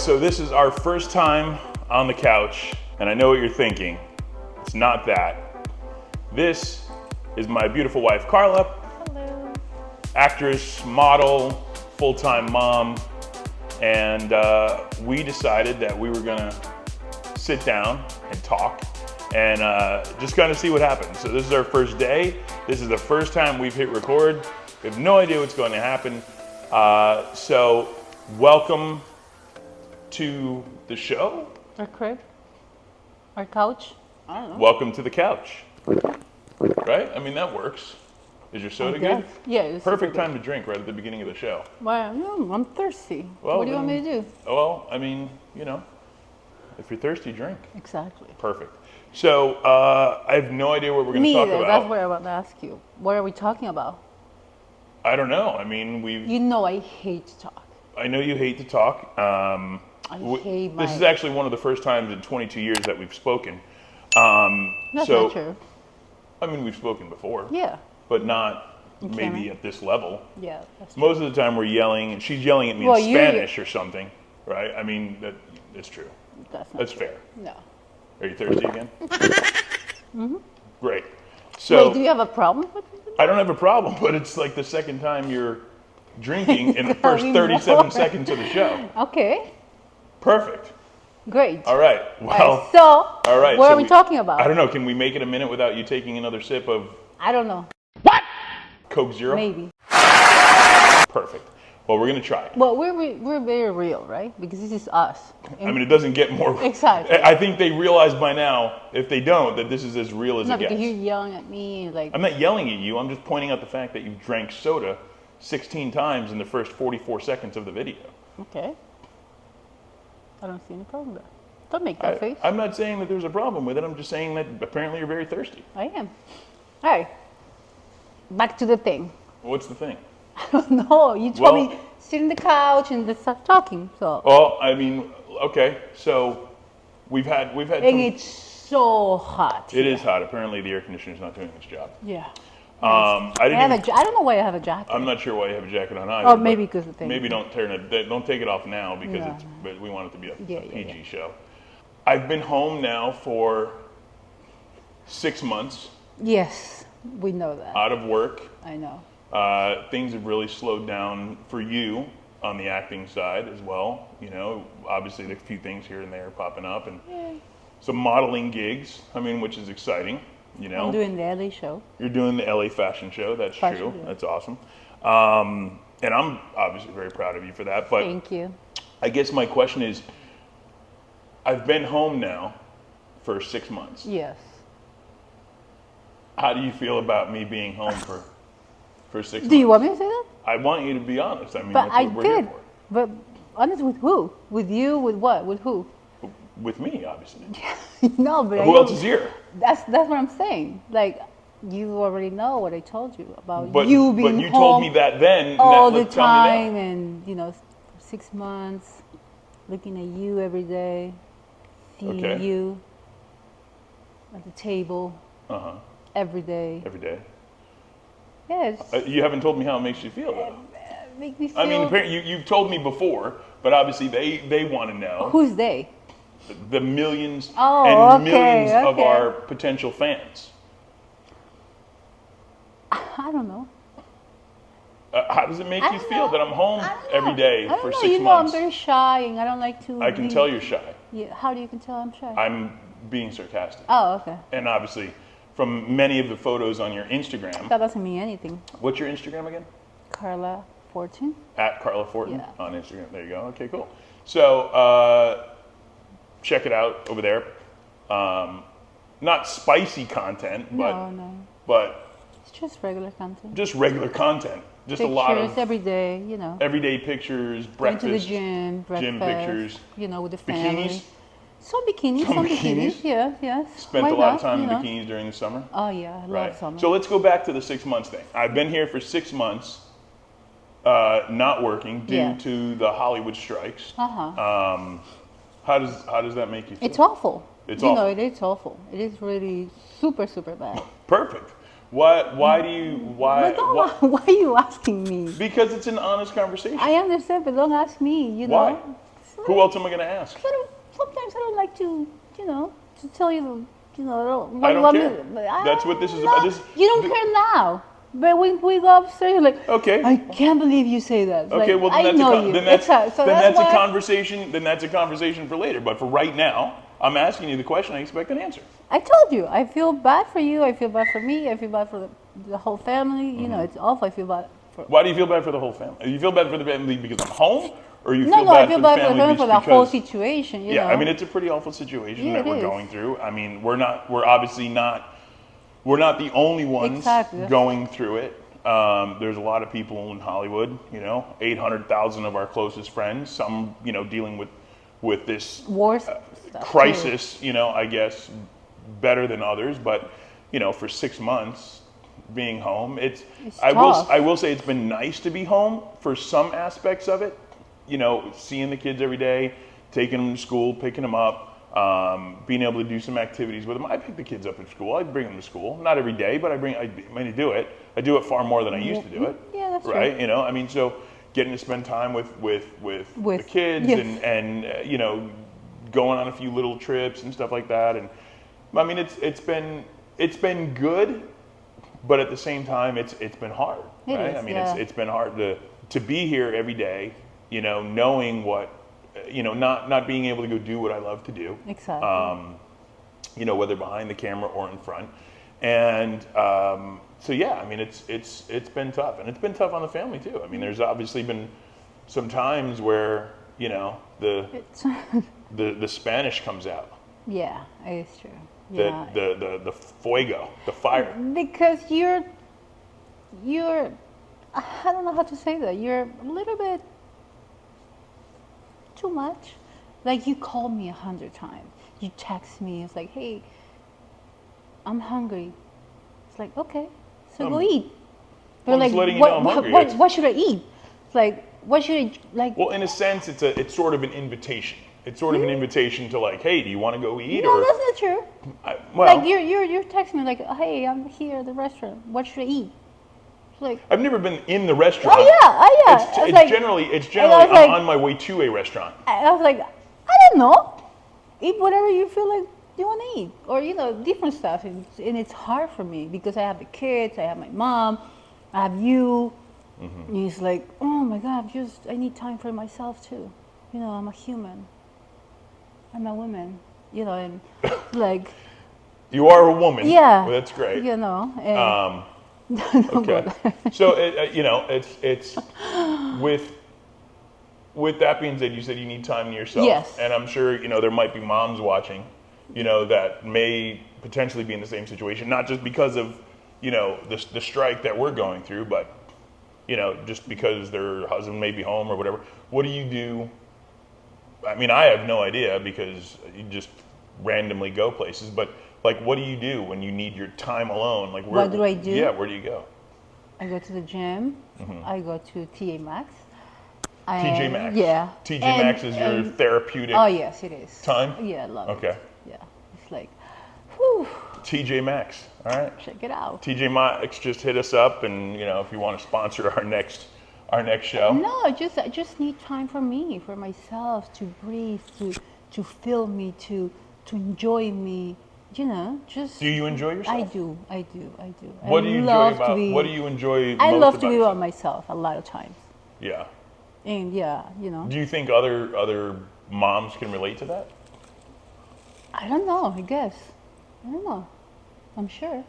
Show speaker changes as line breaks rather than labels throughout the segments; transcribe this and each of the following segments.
so this is our first time on the couch, and I know what you're thinking. It's not that. This is my beautiful wife, Karla.
Hello.
Actress, model, full-time mom, and we decided that we were gonna sit down and talk and just kind of see what happens. So this is our first day. This is the first time we've hit record. We have no idea what's going to happen. So welcome to the show.
Our crib? Our couch? I don't know.
Welcome to the couch. Right? I mean, that works. Is your soda good?
Yeah, it's
Perfect time to drink right at the beginning of the show.
Well, no, I'm thirsty.
Well,
what do you want me to do?
Well, I mean, you know, if you're thirsty, drink.
Exactly.
Perfect. So I have no idea what we're going to talk about.
That's what I want to ask you. What are we talking about?
I don't know. I mean,
You know I hate to talk.
I know you hate to talk. This is actually one of the first times in 22 years that we've spoken.
That's not true.
I mean, we've spoken before.
Yeah.
But not maybe at this level.
Yeah. That's true.
Most of the time we're yelling, and she's yelling at me in Spanish or something, right? I mean, it's true. That's fair.
No.
Are you thirsty again?
Mm-hmm.
Great. So,
wait, do you have a problem with it?
I don't have a problem, but it's like the second time you're drinking in the first 37 seconds of the show.
Okay.
Perfect.
Great.
All right. Well.
All right. What are we talking about?
I don't know. Can we make it a minute without you taking another sip of?
I don't know.
What? Coke Zero?
Maybe.
Perfect. Well, we're gonna try it.
Well, we're very real, right? Because this is us.
I mean, it doesn't get more.
Exactly.
I think they realize by now, if they don't, that this is as real as it gets.
No, because you're yelling at me like.
I'm not yelling at you. I'm just pointing out the fact that you drank soda 16 times in the first 44 seconds of the video.
Okay. I don't see any problem there. Don't make that face.
I'm not saying that there's a problem with it. I'm just saying that apparently you're very thirsty.
I am. All right. Back to the thing.
What's the thing?
I don't know. You told me sit on the couch and just start talking. So.
Well, I mean, okay. So we've had.
And it's so hot.
It is hot. Apparently, the air conditioner's not doing its job.
Yeah.
I
don't know why I have a jacket.
I'm not sure why you have a jacket on either.
Oh, maybe because of the thing.
Maybe don't take it off now because but we want it to be a PG show. I've been home now for 6 months.
Yes, we know that.
Out of work.
I know.
Things have really slowed down for you on the acting side as well. You know, obviously there's a few things here and there popping up and some modeling gigs. I mean, which is exciting. You know,
I'm doing the LA show.
You're doing the LA fashion show. That's true. Yeah. That's awesome. And I'm obviously very proud of you for that. But
thank you.
I guess my question is, I've been home now for 6 months.
Yes.
How do you feel about me being home for 6 months?
Do you want me to say that?
I want you to be honest. I mean,
but
that's what we're here for.
But honest with who? With you? With what? With who?
With me, obviously.
No, but
who else is here?
That's what I'm saying. Like, you already know what I told you about
you
being
But you
home
told me that then.
all the time, and 6 months, looking at you every day, seeing you at the table, every day.
Every day.
Yes.
You haven't told me how it makes you feel, though.
Make me feel.
I mean, apparently you've told me before, but obviously they want to know.
Who's they?
The millions
millions
of our potential fans.
I don't know.
How does it make you feel that I'm home every day for 6 months?
You know, I'm very shy and I don't like to.
I can tell you're shy.
Yeah. How do you can tell I'm shy?
I'm being sarcastic.
Oh, okay.
And obviously, from many of the photos on your Instagram.
That doesn't mean anything.
What's your Instagram again?
Karla Fortin.
At Karla Fortin on Instagram. There you go. Okay, cool. So check it out over there. Not spicy content, but
it's just regular content.
Just regular content. Just
pictures,
a lot of
every day,
everyday pictures, breakfast,
going to the gym, breakfast,
gym pictures,
with the family.
Bikinis.
Some bikinis. Yeah.
Spent a lot of time in bikinis during the summer.
Oh yeah, I love summer.
So let's go back to the 6 months thing. I've been here for 6 months, not working due to the Hollywood strikes. How does that make you feel?
It's awful.
It's awful.
It is awful. It is really super bad.
Perfect. Why are you
asking me?
Because it's an honest conversation.
I understand, but don't ask me.
Why? Who else am I going to ask?
Sometimes I don't like to, to tell you,
I don't care. That's what this is about.
You don't care now. But when we go upstairs, you're like,
okay,
I can't believe you say that. It's
okay,
like,
well then that's a conversation. Then that's a conversation for later. But for right now, I'm asking you the question. I expect an answer.
I told you, I feel bad for you. I feel bad for me. I feel bad for the whole family. You know, it's awful. I feel bad.
Why do you feel bad for the whole family? You feel bad for the family because I'm home, or you
No,
feel
no,
bad
I feel
for the
bad
family
for the whole situation. You know?
I mean it's a pretty awful situation that
it
we're
is.
going through. I mean we're obviously not the only ones
Exactly.
going through it. There's a lot of people in Hollywood, 800,000 of our closest friends, some, dealing with this
Worse
crisis, I guess, better than others. But, for 6 months being home, I will say it's been nice to be home for some aspects of it, seeing the kids every day, taking them to school, picking them up. Being able to do some activities with them. I pick the kids up at school. I bring them to school. Not every day, but I do it. I do it far more than I used to do it.
Yeah, that's
right.
True.
I mean, so getting to spend time with the kids and going on a few little trips and stuff like that. And I mean, it's been good, but at the same time, it's been hard. Right. I mean, it's been hard to be here every day. Knowing what. Not being able to go do what I love to do.
Exactly.
Whether behind the camera or in front. And so yeah, I mean it's been tough, and it's been tough on the family too. I mean, there's obviously been some times where the Spanish comes out.
Yeah, it's true.
The fuego, the fire.
Because you're I don't know how to say that. You're a little bit too much. Like you call me 100 times. You text me. It's like, hey, I'm hungry. It's like, okay, so go eat. But
like,
what should I eat? It's like, what should I like?
Well, in a sense, it's sort of an invitation. It's sort of an invitation to like, hey, do you want to go eat?
No, that's not true. Like you're texting me like, hey, I'm here at the restaurant. What should I eat? Like,
I've never been in the restaurant.
Oh yeah.
It's generally I'm on my way to a restaurant.
I was like, I don't know. Eat whatever you feel like you want to eat, or different stuff. And it's hard for me because I have the kids, I have my mom, I have you. Mm-hmm. And it's like, oh my God, I need time for myself too. I'm a human. I'm a woman. And like.
You are a woman.
Yeah.
Well, that's great.
And,
okay. So it's with that being said, you said you need time to yourself.
Yes.
And I'm sure there might be moms watching, that may potentially be in the same situation, not just because of the strike that we're going through, but just because their husband may be home or whatever. What do you do? I mean, I have no idea because you just randomly go places, but. Like, what do you do when you need your time alone? Like,
what do I do?
Yeah, where do you go?
I go to the gym. Mm-hmm. I go to TJ Maxx.
TJ Maxx?
Yeah.
TJ Maxx is your therapeutic
Oh, yes, it is.
Time?
Yeah, I love it.
Okay.
Yeah. It's like, whew.
TJ Maxx. All right.
Check it out.
TJ Maxx, just hit us up, and, if you want to sponsor our next show.
No, I just need time for me, for myself, to breathe, to feel me, to enjoy me. Just.
Do you enjoy yourself?
I do.
What do you enjoy about? What do you enjoy?
I love to be
yourself?
by myself a lot of times.
Yeah.
And
Do you think other moms can relate to that?
I don't know. I guess. I don't know. I'm sure.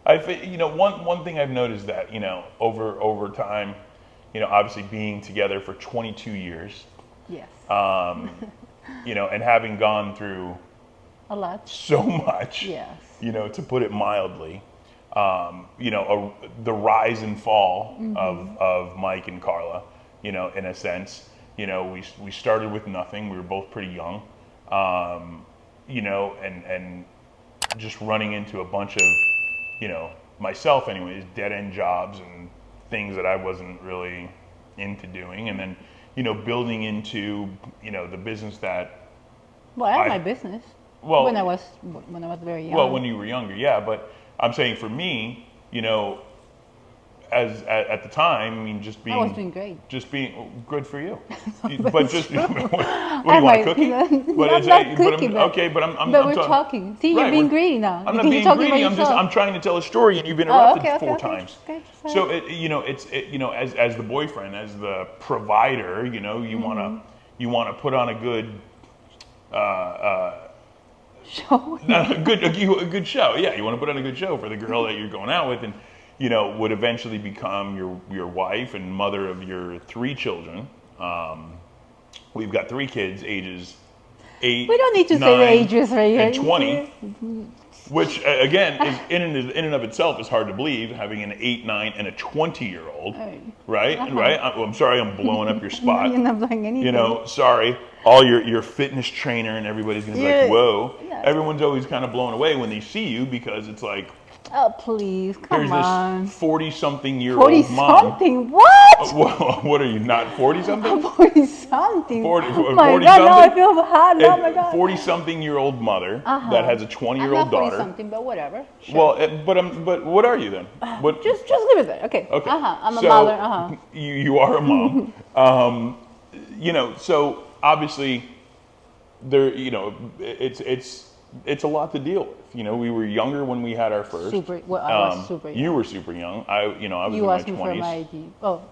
One thing I've noticed that over time, obviously being together for 22 years.
Yes.
And having gone through.
A lot.
So much.
Yes.
To put it mildly, the rise and fall of Mike and Karla, in a sense, we started with nothing. We were both pretty young, and just running into a bunch of, myself anyways, dead end jobs and things that I wasn't really into doing. And then, building into, the business that.
Well, I had my business. Well, when I was very young.
Well, when you were younger, yeah. But I'm saying for me, at the time, I mean, just being.
I was doing great.
Just being good for you.
But
But just what do you want, a cookie? But
I'm not cookie, but
okay, but I'm
we're talking. See,
right,
you're being greedy now.
I'm not
Because
being
you're talking
greedy.
about
I'm
yourself.
trying to tell a story, and you've interrupted
okay,
four times.
Okay,
So as the boyfriend, as the provider, you wanna put on a good
show.
a good show. Yeah, you want to put on a good show for the girl that you're going out with, and would eventually become your wife and mother of your 3 children. We've got 3 kids, ages 8.
We don't need to
9,
say the ages right here.
and 20. Which again is in and of itself is hard to believe, having an 8, 9, and a 20-year-old, right? Right. I'm sorry, I'm blowing up your spot.
You're not blowing anything.
Sorry, all your fitness trainer and everybody's gonna be like, whoa.
Yeah.
Everyone's always kind of blown away when they see you because it's like,
oh please, come
there's
on.
this 40-something-year-old mom.
40-something? What?
What are you, not 40-something?
40-something.
40,
oh my
40
God, now I
something?
feel hot. Oh my God.
40-something-year-old mother that has a 20-year-old daughter.
I'm not 40-something, but whatever. Sure.
Well, but what are you then? What?
Just leave it there. Okay.
Okay.
I'm a mother.
You are a mom. So obviously there, it's a lot to deal with. We were younger when we had our first.
I was super young.
You were super young. I was in my 20s.
You asked me for my ID. Oh.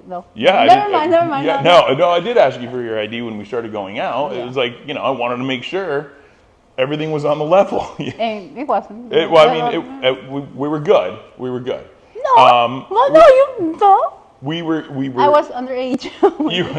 No.
Yeah.
Never mind.
Yeah, no, I did ask you for your ID when we started going out.
Yeah.
It was like, I wanted to make sure everything was on the level.
And it wasn't.
We were good. We were good.
No. No.
We were.
I was underage.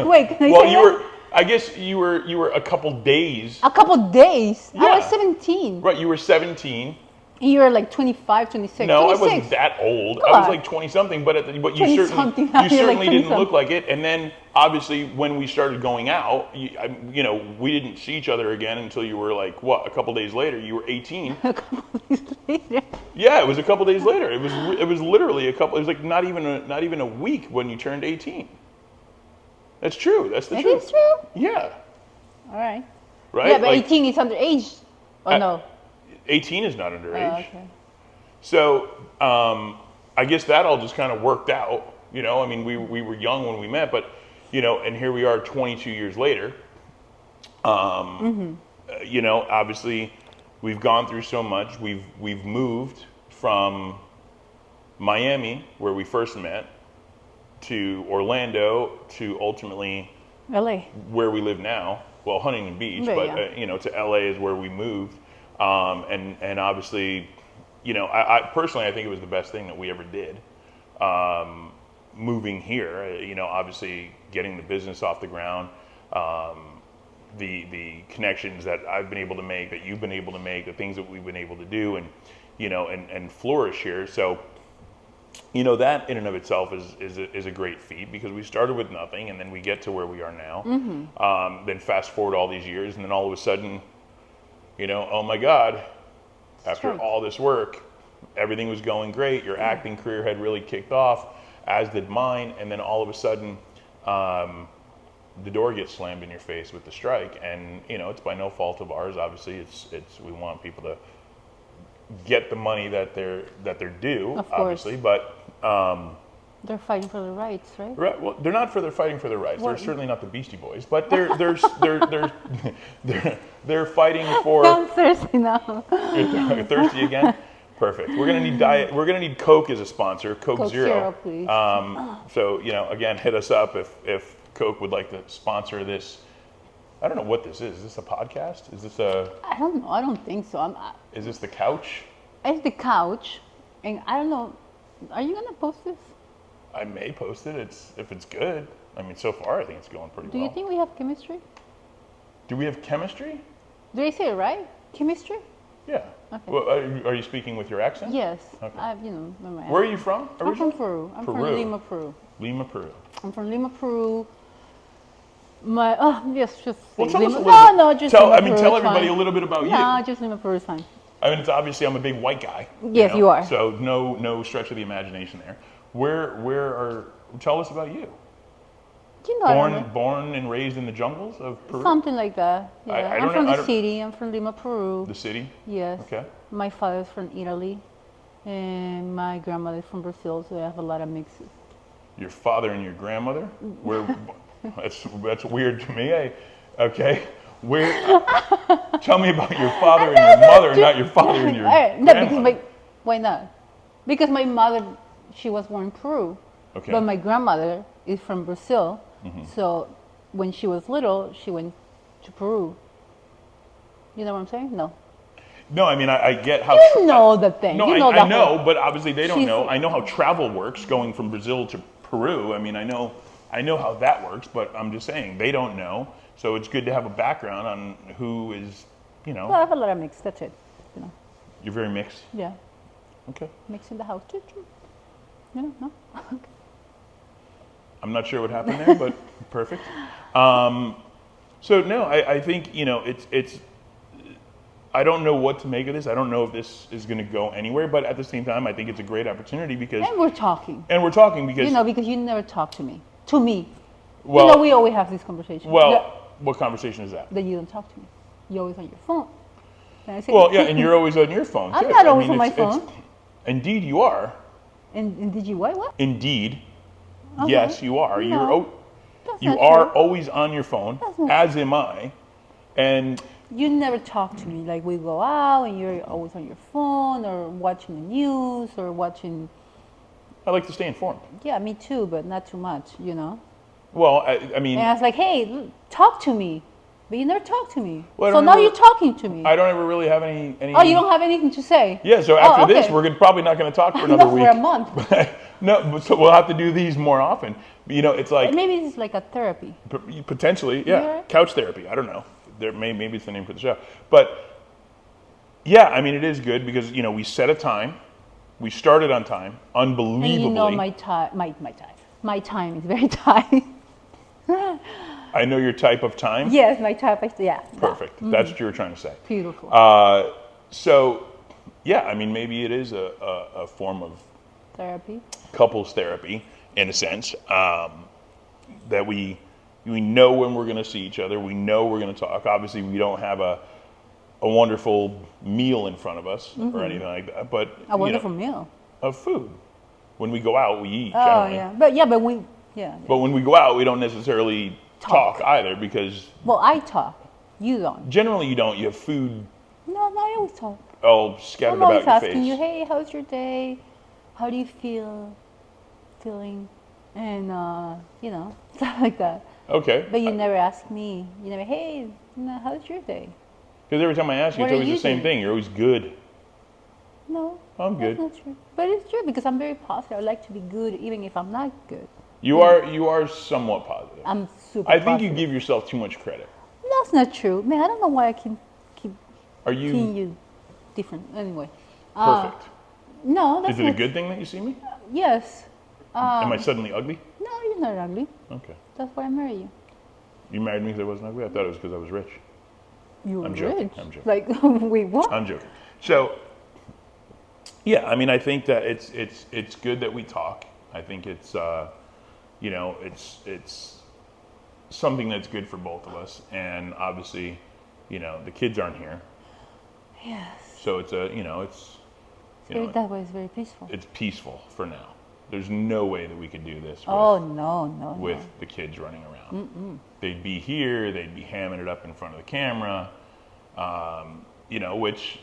Wait, can I
well,
say
you
that?
were. I guess you were a couple days.
A couple days?
Yeah.
I was 17.
Right, you were 17.
And you were like 25, 26.
No,
26.
I wasn't that old.
Come
I was
on.
like 20-something, but you
20-something.
certainly
You're like
didn't look like it. And then, obviously, when we started going out, we didn't see each other again until you were like, what, a couple days later? You were 18.
A couple days later.
Yeah, it was a couple days later. It was literally it was like not even a week when you turned 18. That's true. That's the truth.
It is true?
Yeah.
All right.
Right?
Yeah, but 18 is underage. Oh, no.
18 is not underage.
Oh, okay.
So I guess that all just kind of worked out. I mean, we were young when we met, but and here we are 22 years later. Obviously, we've gone through so much. We've moved from Miami, where we first met, to Orlando, to ultimately
LA,
where we live now. Well, Huntington Beach,
Right,
but
yeah.
to LA is where we moved. And obviously, I personally, I think it was the best thing that we ever did. Moving here, obviously getting the business off the ground, the connections that I've been able to make, that you've been able to make, the things that we've been able to do, and and flourish here. So, that in and of itself is a great feat, because we started with nothing, and then we get to where we are now. Then fast forward all these years, and then all of a sudden, oh my God, after all this work, everything was going great. Your acting career had really kicked off, as did mine. And then all of a sudden, the door gets slammed in your face with the strike. And, it's by no fault of ours. Obviously, it's we want people to get the money that they're due,
of course.
Obviously. But
they're fighting for their rights, right?
Right. Well, they're not fighting for their rights.
What?
They're certainly not the Beastie Boys, but they're fighting for.
I'm thirsty now.
You're thirsty again? Perfect. We're gonna need diet. We're gonna need Coke as a sponsor. Coke Zero,
please.
So again, hit us up if Coke would like to sponsor this. I don't know what this is. Is this a podcast? Is this a?
I don't know. I don't think so.
Is this the couch?
It's the couch, and I don't know. Are you gonna post this?
I may post it. If it's good. I mean, so far I think it's going pretty well.
Do you think we have chemistry?
Do we have chemistry?
Did I say it right? Chemistry?
Yeah.
Okay.
Well, are you speaking with your accent?
Yes.
Okay.
Never mind.
Where are you from?
I'm from Peru. I'm from Lima, Peru.
Lima, Peru.
I'm from Lima, Peru. Just
Well, tell
Lima.
us a little bit.
No, just Lima, Peru.
Tell everybody a little bit about you.
No, just Lima, Peru is fine.
I mean, it's obviously I'm a big white guy.
Yes, you are.
So no stretch of the imagination there. Tell us about you. Born and raised in the jungles of Peru?
Something like that. Yeah. I'm from the city. I'm from Lima, Peru.
The city?
Yes.
Okay.
My father's from Italy. And my grandmother is from Brazil, so I have a lot of mixes.
Your father and your grandmother? That's weird to me. Okay. Tell me about your father and your mother, not your father and your grandmother.
No, why not? Because my mother, she was born in Peru,
okay.
But my grandmother is from Brazil. So when she was little, she went to Peru. You know what I'm saying? No.
No, I mean, I get how...
You know the thing.
No,
you know
I know, but obviously they don't know. I know how travel works, going from Brazil to Peru. I mean, I know how that works, but I'm just saying, they don't know. So it's good to have a background on who is,
Well, I have a lot of mix, that's it.
You're very mixed?
Yeah.
Okay.
Mix in the house. No? Okay.
I'm not sure what happened there, but perfect. So no, I think, it's I don't know what to make of this. I don't know if this is going to go anywhere, but at the same time, I think it's a great opportunity because...
And we're talking.
Because...
because you never talk to me. To me.
Well,
we always have this conversation.
Well, what conversation is that?
That you don't talk to me. You're always on your phone. And I say,
well, yeah, and you're always on your phone, too.
I'm not always on my phone.
Indeed, you are.
And did you what?
Indeed.
Okay.
Yes, you are.
No,
you are always on your phone, as am I. And...
You never talk to me. Like, we go out and you're always on your phone or watching the news or watching...
I like to stay informed.
Yeah, me too, but not too much,
Well, I mean...
And I was like, hey, talk to me. But you never talk to me.
Well,
so now you're talking to me.
I don't ever really have any...
Oh, you don't have anything to say?
Yeah, so after this, we're probably not going to talk for another week.
For a month.
No, so we'll have to do these more often. It's like...
Maybe it's like a therapy.
Potentially, yeah. Right? Couch therapy, I don't know. Maybe it's the name for the show. But, yeah, I mean, it is good because, we set a time. We started on time, unbelievably.
And my time is very tight.
I know your type of time?
Yes, my type, yeah.
Perfect. That's what you were trying to say.
Beautiful.
So, yeah, I mean, maybe it is a form of...
Therapy?
Couples therapy, in a sense, that we know when we're going to see each other. We know we're going to talk. Obviously, we don't have a wonderful meal in front of us or anything like that. But
a wonderful meal
of food. When we go out, we eat.
Oh
generally.
But But
when we go out, we don't necessarily talk either because.
Well, I talk. You don't.
Generally, you don't. You have food.
No, I always talk.
All scattered about your face.
I'm always asking you, hey, how's your day? How do you feeling? And stuff like that.
Okay.
But you never ask me. You never, hey, how's your day?
Because every time I ask you, it's always the same thing. You're always good.
No.
I'm good.
That's not true. But it's true because I'm very positive. I like to be good even if I'm not good.
You are somewhat positive.
I'm super
I think
positive.
you give yourself too much credit.
That's not true. Man, I don't know why I can keep seeing you different. Anyway.
Perfect.
No, that's
Is it a good thing that you see me?
Yes.
Am I suddenly ugly?
No, you're not ugly.
Okay.
That's why I married you.
You married me because I wasn't ugly? I thought it was because I was rich.
You were
I'm joking.
rich?
I'm joking.
Like, wait, what?
I'm joking. So, yeah, I mean, I think that it's good that we talk. I think it's, it's something that's good for both of us. And obviously, the kids aren't here.
Yes.
So it's that
way is very peaceful.
It's peaceful for now. There's no way that we could do this with the kids running around. They'd be here, they'd be hamming it up in front of the camera, which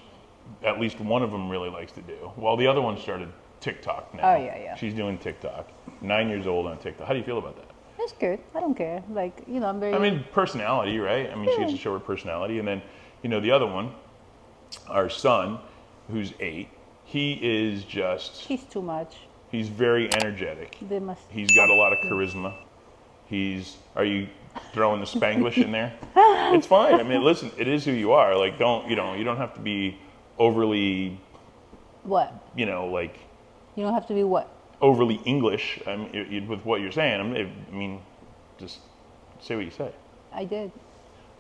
at least one of them really likes to do. Well, the other one started TikTok now.
Oh, yeah.
She's doing TikTok. 9 years old on TikTok. How do you feel about that?
That's good. I don't care. Like, I'm very...
I mean, personality, right? I mean, she gets to show her personality. And then, the other one, our son, who's 8, he is just...
He's too much.
He's very energetic. He's got a lot of charisma. Are you throwing the Spanglish in there? It's fine. I mean, listen, it is who you are. Like, you don't have to be overly...
What?
Like...
You don't have to be what?
Overly English with what you're saying. I mean, just say what you say.
I did.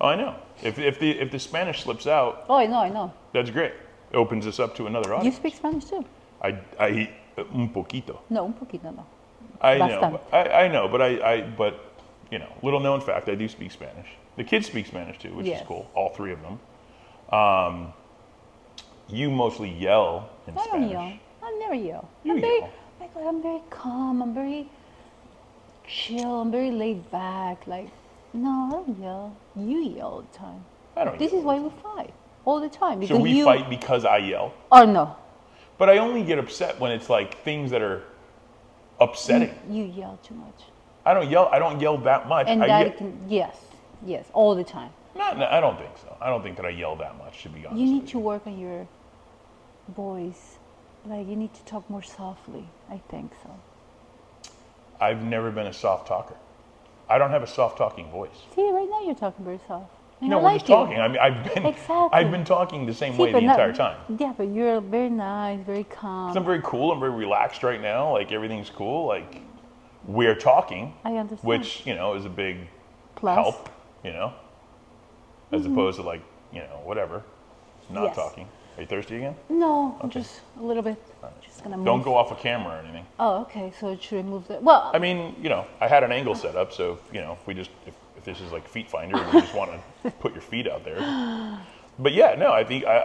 Oh, I know. If the Spanish slips out...
Oh, I know.
That's great. It opens us up to another audience.
You speak Spanish too?
I un poquito.
No, un poquito no.
I know. I know, but little known fact, I do speak Spanish. The kids speak Spanish too, which is cool. All 3 of them. You mostly yell in Spanish.
I don't yell. never yell.
You
I'm very,
yell.
oh my God, I'm very calm. I'm very chill. I'm very laid back. Like, no, I don't yell. You yell all the time.
I don't
This
yell
is
all
why
the
we fight all the time.
So
Because
we fight because I yell?
Oh, no.
But I only get upset when it's like things that are upsetting.
You yell too much.
I don't yell that much.
And that can, yes, all the time.
No, I don't think so. I don't think that I yell that much, to be honest.
You need
with
to work on your voice. Like, you need to talk more softly. I think so.
I've never been a soft talker. I don't have a soft talking voice.
See, right now you're talking very soft. And
No,
I
we're
like
just
you.
talking. I mean, I've been talking the same way the entire time.
Yeah, but you're very nice, very calm.
'Cause I'm very cool. I'm very relaxed right now. Like, everything's cool. Like, we're talking.
I understand.
Which, is a big
Plus.
help, as opposed to, like, whatever, not
Yes.
talking. Are you thirsty again?
No, just a little bit. Just gonna move.
Don't go off a camera or anything.
Oh, okay. So should I move that? Well,
I mean, I had an angle set up, so, if we just, if this is like Feet Finder, and you just want to put your feet out there. But yeah, no,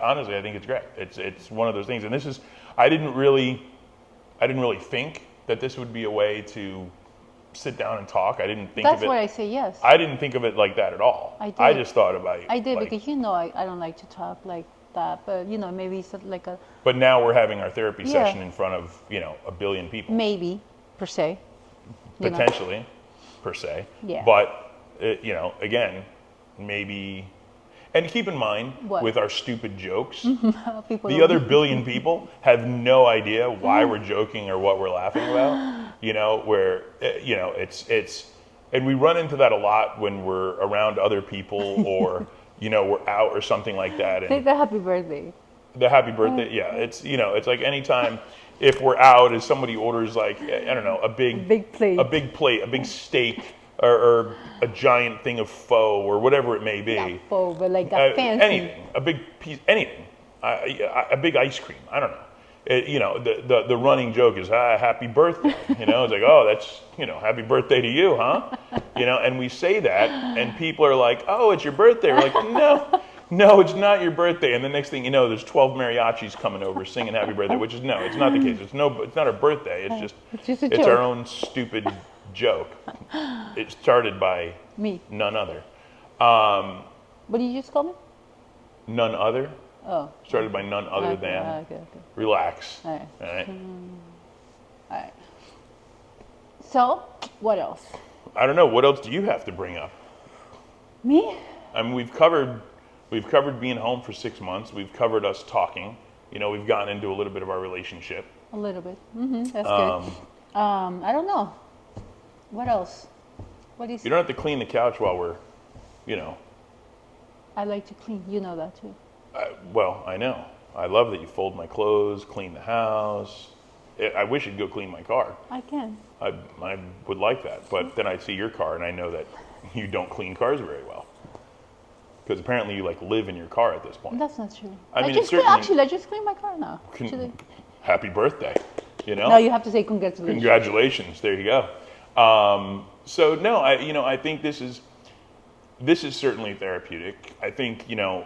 honestly, I think it's great. It's one of those things. And this is, I didn't really think that this would be a way to sit down and talk. I didn't think
that's
of it.
why I say yes.
I didn't think of it like that at all.
I did.
I just thought about it.
I did
like,
because I don't like to talk like that, but maybe it's like a
But now we're having our therapy session in front of, a billion people.
maybe per se.
Potentially, per se.
Yeah.
But, again, maybe, and keep in mind,
What?
with our stupid jokes,
People
the
don't-
other billion people have no idea why we're joking or what we're laughing about. Where, it's, and we run into that a lot when we're around other people or, we're out or something like that.
Say
And
the happy birthday.
the happy birthday, yeah, it's like anytime if we're out and somebody orders like, I don't know, a big
plate.
a big steak or a giant thing of pho or whatever it may be.
Not faux, but like a fancy.
Anything, a big piece, anything, a big ice cream. I don't know. The running joke is happy birthday. It's like, oh, that's happy birthday to you, huh? And we say that, and people are like, oh, it's your birthday. We're like, no, it's not your birthday. And the next thing you know, there's 12 mariachis coming over singing happy birthday, which is it's not the case. It's not our birthday. It's
just a
it's
joke.
our own stupid joke. It started by
Me.
none other.
What did you just call me?
None other.
Oh.
Started by none other
Okay,
than.
okay.
Relax.
All right.
All right.
All right. So, what else?
I don't know. What else do you have to bring up?
Me?
I mean, we've covered being home for 6 months. We've covered us talking. We've gotten into a little bit of our relationship.
A little bit. That's good. I don't know. What else? What is?
You don't have to clean the couch while we're,
I like to clean. You know that too.
Well, I know. I love that you fold my clothes, clean the house. I wish you'd go clean my car.
I can.
I would like that. But then I see your car and I know that you don't clean cars very well. Because apparently you live in your car at this point.
That's not true.
I mean,
I just cleaned my car now.
Happy birthday,
No, you have to say congratulations.
Congratulations. There you go. So no, I think this is certainly therapeutic. I think,
Do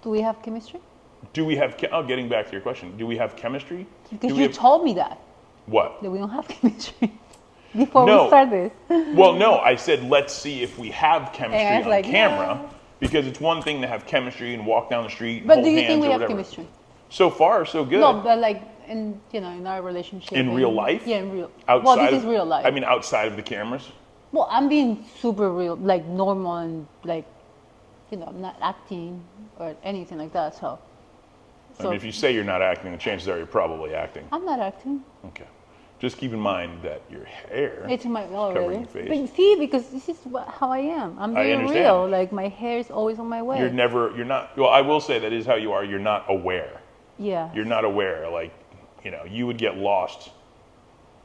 we have chemistry?
do we have, getting back to your question, do we have chemistry?
Because you told me that
What?
we don't have chemistry before
No.
we started.
Well, no, I said, let's see if we have chemistry
And I was
on
like,
camera,
yeah.
because it's one thing to have chemistry and walk down the street and
But
hold
do you
hands
think we
or
have
whatever.
chemistry?
So far, so good.
No, but in our relationship.
In real life?
Yeah, in real.
Outside
Well, this
of-
is real life.
I mean, outside of the cameras?
Well, I'm being super real, like normal and I'm not acting or anything like that. So
I mean, if you say you're not acting, the chances are you're probably acting.
I'm not acting.
Okay. Just keep in mind that your hair
It's my
covering
really.
your face.
But see, because this is how I am. I'm
I
very
understand.
real. Like my hair is always on my way.
You're not, well, I will say that is how you are. You're not aware.
Yeah.
You're not aware. You would get lost.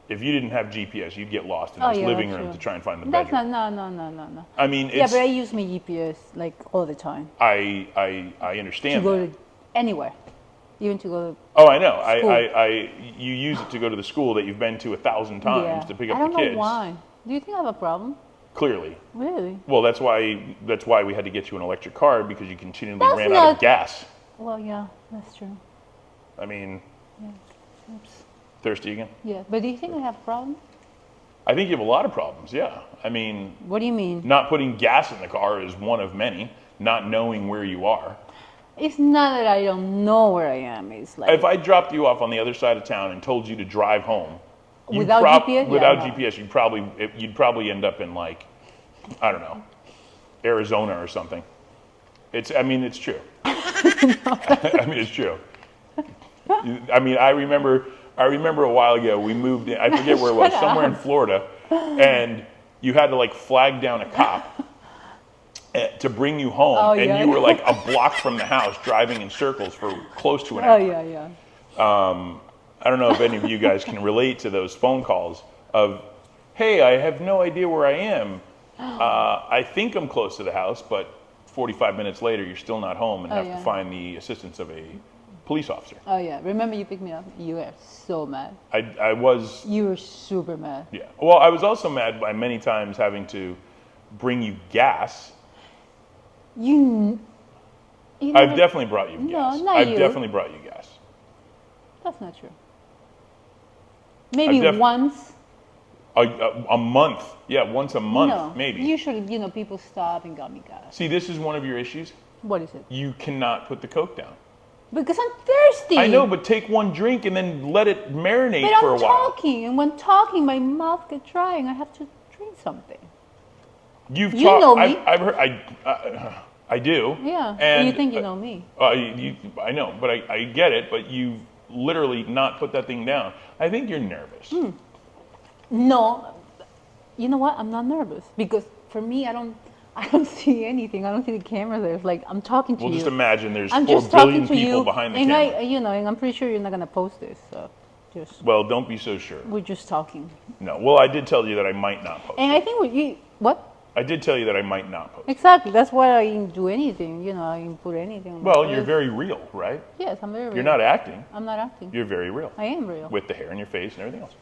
If you didn't have GPS, you'd get lost in this living
that's
room
true.
to try and find the
That's
bedroom.
no.
I mean,
Yeah,
it's,
but I use my GPS all the time
I
to
understand
go
that.
to anywhere, even to go.
Oh, I know.
School.
You use it to go to the school that you've been to 1,000 times to pick up
I don't
the kids.
know why. Do you think I have a problem?
Clearly.
Really?
Well, that's why we had to get you an electric car, because you continually
That's
ran out of
not-
gas.
Well, yeah, that's true.
I mean,
Yeah. Oops.
Thirsty again?
Yeah, but do you think I have a problem?
I think you have a lot of problems, yeah. I mean...
What do you mean?
Not putting gas in the car is one of many. Not knowing where you are.
It's not that I don't know where I am. It's like...
If I dropped you off on the other side of town and told you to drive home...
Without GPS?
Without GPS, you'd probably end up in like, I don't know, Arizona or something. It's true. I mean, it's true. I mean, I remember a while ago we moved in. I forget where it was, somewhere in Florida, and you had to like flag down a cop to bring you home, you were like a block from the house, driving in circles for close to an hour. I don't know if any of you guys can relate to those phone calls of, "Hey, I have no idea where I am. I think I'm close to the house, but 45 minutes later, you're still not home and have to find the assistance of a police officer."
Oh yeah, remember you picked me up? You were so mad.
I was.
You were super mad.
Yeah. Well, I was also mad by many times having to bring you gas. I've definitely brought you gas.
No, not
I've
you.
definitely brought you gas.
That's not true. Maybe once.
A month. Yeah, once a month,
No,
maybe.
Usually, people stop and got me gas.
See, this is one of your issues.
What is it?
You cannot put the Coke down.
Because I'm thirsty.
I know, but take one drink and then let it marinate for a while.
But I'm talking, and when talking, my mouth gets dry, and I have to drink something.
You
know me.
I've heard. I do.
Yeah.
And
you think you know me?
I know, but I get it. But you've literally not put that thing down. I think you're nervous.
No. You know what? I'm not nervous because for me, I don't see anything. I don't see the camera there. It's like I'm talking to you.
Well, just imagine there's
I'm
4
just talking
billion
to
people
you,
behind the
and
camera.
and I'm pretty sure you're not gonna post this. So,
Well, don't be so sure.
we're just talking.
No. Well, I did tell you that I might not post.
And I think what?
I did tell you that I might not post.
Exactly. That's why I didn't do anything. I didn't put anything. On
Well,
my
you're
page.
very real, right?
Yes, I'm very real.
You're not acting.
I'm not acting.
You're very real.
I am real.
With the hair in your face and everything else.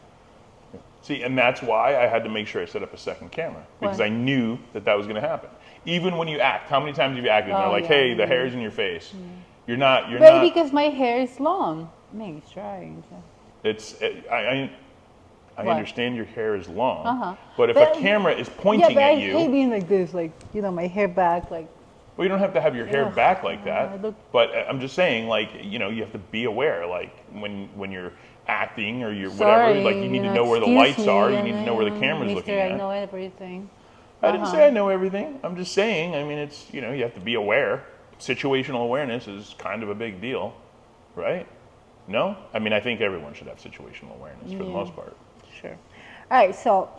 See, and that's why I had to make sure I set up a second camera, because I knew that was going to happen. Even when you act, how many times have you acted? And they're like, "Hey, the hair's in your face." You're not.
But because my hair is long. Man, it's drying.
I understand your hair is long, but if
But-
a camera is pointing
I
at you,
hate being like this, like my hair back, like.
well, you don't have to have your hair back like that.
I look-
But I'm just saying, like, you have to be aware, like when you're acting or you're
Sorry,
whatever, like you need to know where the lights are. You need to know where the camera's
Mister,
looking at.
I know everything.
I didn't say I know everything. I'm just saying, I mean, it's, you have to be aware. Situational awareness is kind of a big deal, right? No? I mean, I think everyone should have situational awareness for the most part.
Sure. All right, so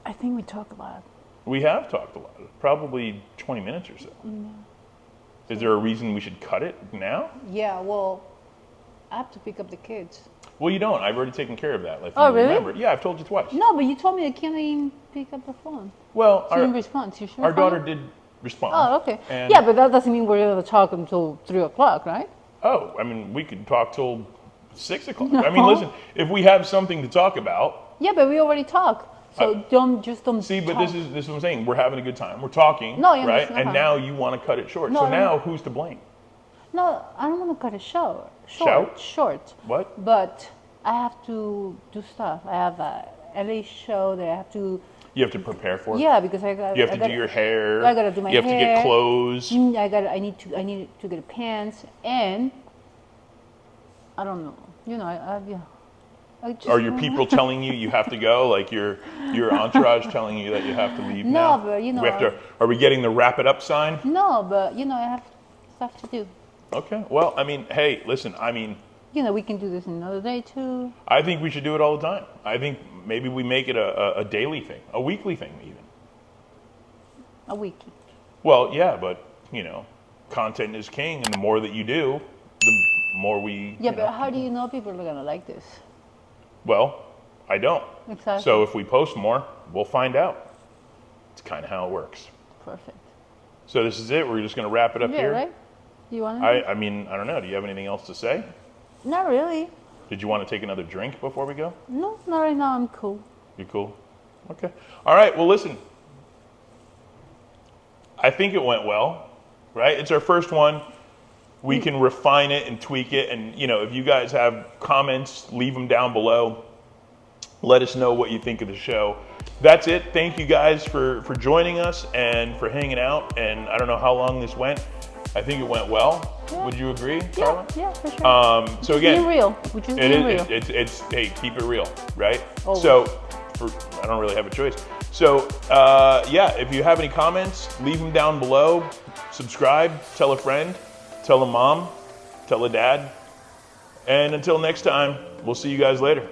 I think we talked a lot.
We have talked a lot, probably 20 minutes or so. Is there a reason we should cut it now?
Yeah, well, I have to pick up the kids.
Well, you don't. I've already taken care of that. Like,
Oh,
you
really?
remember. Yeah, I've told you twice.
No, but you told me I can't even pick up the phone.
Well,
She didn't respond. She should
our
respond?
daughter did respond.
Oh, okay.
And-
Yeah, but that doesn't mean we're going to talk until 3 o'clock, right?
Oh, I mean, we could talk till 6 o'clock. I mean, listen, if we have something to talk about.
Yeah, but we already talked. So don't
See, but
talk.
this is what I'm saying. We're having a good time. We're talking,
No, I
right?
understand.
And now you want to cut it short.
No,
So
I
now
don't-
who's to blame?
No, I don't want to cut it short.
Shout?
Short.
What?
But I have to do stuff. I have a LA show that I have to.
You have to prepare for it.
Yeah, because I got.
You have to do your hair.
I gotta do my
You have to
hair.
get clothes.
I need to get pants, and I don't know. I just
Are your people telling you have to go? Like your entourage telling you that you have to leave now?
No, but
We have to, are we getting the wrap it up sign?
No, but I have stuff to do.
Okay. Well, I mean, hey, listen. I mean,
We can do this another day too.
I think we should do it all the time. I think maybe we make it a daily thing, a weekly thing even.
A week.
Well, yeah, but content is king, and the more that you do, the more we.
Yeah, but how do you know people are gonna like this?
Well, I don't.
Exactly.
So if we post more, we'll find out. It's kind of how it works.
Perfect.
So this is it. We're just going to wrap it up
Yeah,
here.
right? Do you want to?
I mean, I don't know. Do you have anything else to say?
Not really.
Did you want to take another drink before we go?
No, not right now. I'm cool.
You cool? Okay. All right. Well, listen. I think it went well, right? It's our first one. we can refine it and tweak it. And, you know, if you guys have comments, leave them down below. Let us know what you think of the show. That's it. Thank you guys for joining us and for hanging out. And I don't know how long this went. I think it went well. Yeah. Would you agree, Karla?
Yeah, for sure.
So again,
being real. We're just being real.
It's hey, keep it real, right?
Always.
So I don't really have a choice. So yeah, if you have any comments, leave them down below. Subscribe, tell a friend, tell a mom, tell a dad. And until next time, we'll see you guys later.